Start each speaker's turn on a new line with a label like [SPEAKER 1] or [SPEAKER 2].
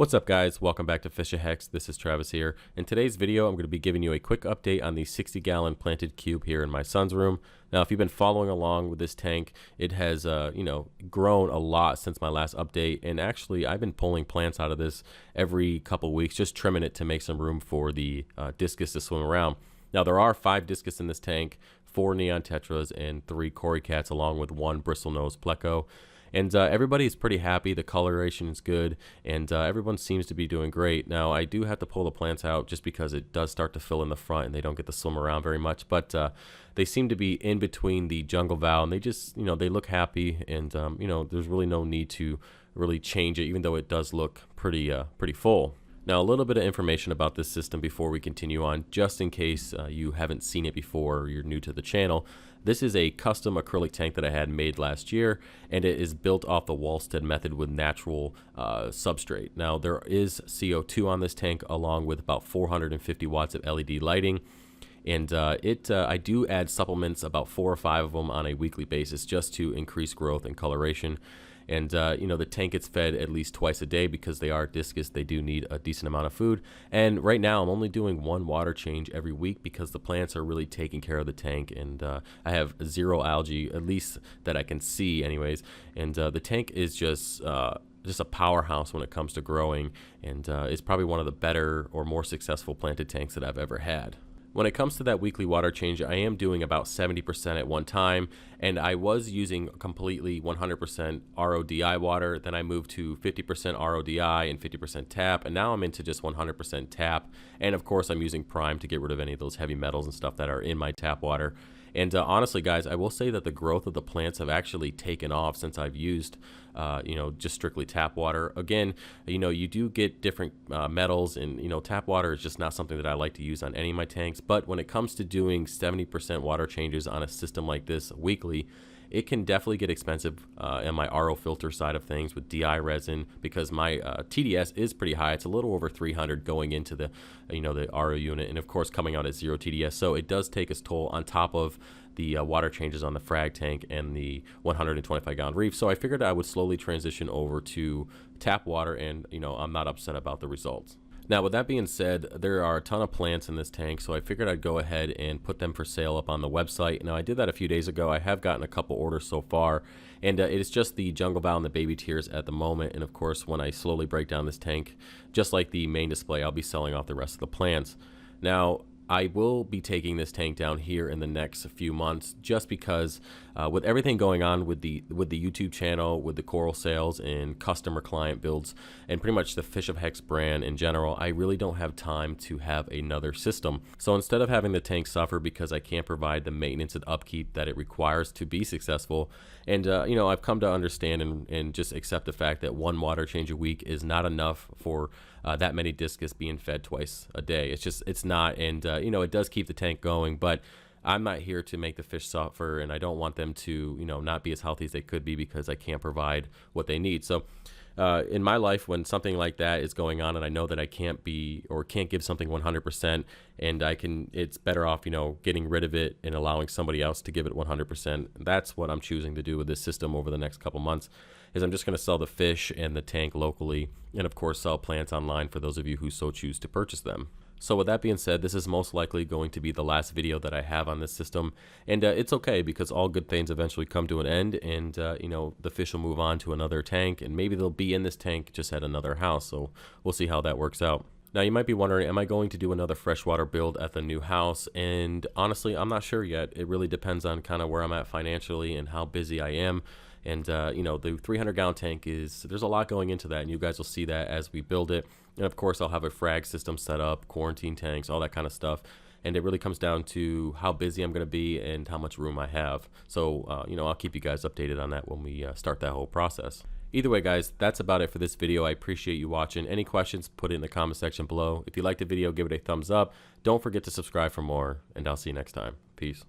[SPEAKER 1] What's up guys, welcome back to Fish a Hex. This is Travis here. In today's video I'm going to be giving you a quick update on the 60-gallon planted cube here in my son's room. Now if you've been following along with this tank, it has grown a lot since my last update, and actually I've been pulling plants out of this every couple weeks, just trimming it to make some room for the discus to swim around. Now there are 5 discus in this tank, 4 neon tetras and 3 cory cats, along with 1 bristlenose pleco. And everybody is pretty happy. The coloration is good, and everyone seems to be doing great. Now, I do have to pull the plants out just because it does start to fill in the front, and they don't get to swim around very much. But they seem to be in between the jungle vow, and they just, they look happy. And there's really no need to really change it, even though it does look pretty full. Now, a little bit of information about this system before we continue on, just in case you haven't seen it before or you're new to the channel. This is a custom acrylic tank that I had made last year, and it is built off the Wallstead method with natural substrate. Now, there is CO2 on this tank, along with about 450 watts of LED lighting. And I do add supplements, about 4 or 5 of them on a weekly basis, just to increase growth and coloration. And the tank gets fed at least twice a day because they are discus. They do need a decent amount of food. And right now I'm only doing 1 water change every week because the plants are really taking care of the tank, and I have 0 algae, at least that I can see anyways. And the tank is just a powerhouse when it comes to growing, and it's probably one of the better or more successful planted tanks that I've ever had. When it comes to that weekly water change, I am doing about 70% at one time, and I was using completely 100% RODI water. Then I moved to 50% RODI and 50% tap, and now I'm into just 100% tap. And of course, I'm using Prime to get rid of any of those heavy metals and stuff that are in my tap water. And honestly, guys, I will say that the growth of the plants have actually taken off since I've used, just strictly tap water. Again, you do get different metals, and, tap water is just not something that I like to use on any of my tanks. But when it comes to doing 70% water changes on a system like this weekly, it can definitely get expensive in my RO filter side of things with DI resin, because my TDS is pretty high. It's a little over 300 going into the the RO unit, and of course coming out at 0 TDS. So it does take its toll on top of the water changes on the frag tank and the 125 gallon reef. So I figured I would slowly transition over to tap water, and I'm not upset about the results. Now, with that being said, there are a ton of plants in this tank, so I figured I'd go ahead and put them for sale up on the website. Now, I did that a few days ago. I have gotten a couple orders so far, and it is just the jungle vow and the baby tears at the moment. And of course, when I slowly break down this tank, just like the main display, I'll be selling off the rest of the plants. Now, I will be taking this tank down here in the next few months, just because with everything going on with the YouTube channel, with the coral sales and customer client builds, and pretty much the Fish of Hex brand in general, I really don't have time to have another system. So instead of having the tank suffer because I can't provide the maintenance and upkeep that it requires to be successful, and I've come to understand and just accept the fact that 1 water change a week is not enough for that many discus being fed twice a day. It's not, and it does keep the tank going, but I'm not here to make the fish suffer, and I don't want them to not be as healthy as they could be because I can't provide what they need. So in my life, when something like that is going on and I know that I can't give something 100%, and it's better off getting rid of it and allowing somebody else to give it 100%. That's what I'm choosing to do with this system over the next couple months. Is I'm just going to sell the fish and the tank locally, and of course sell plants online for those of you who so choose to purchase them. So with that being said, this is most likely going to be the last video that I have on this system, and it's okay, because all good things eventually come to an end, and the fish will move on to another tank, and maybe they'll be in this tank just at another house. So we'll see how that works out. Now you might be wondering, am I going to do another freshwater build at the new house? And honestly, I'm not sure yet. It really depends on kind of where I'm at financially and how busy I am. And the 300 gallon tank there's a lot going into that, and you guys will see that as we build it. And of course I'll have a frag system set up, quarantine tanks, all that kind of stuff. And it really comes down to how busy I'm going to be and how much room I have. So I'll keep you guys updated on that when we start that whole process. Either way, guys, that's about it for this video. I appreciate you watching. Any questions, put it in the comment section below. If you liked the video, give it a thumbs up. Don't forget to subscribe for more, and I'll see you next time. Peace.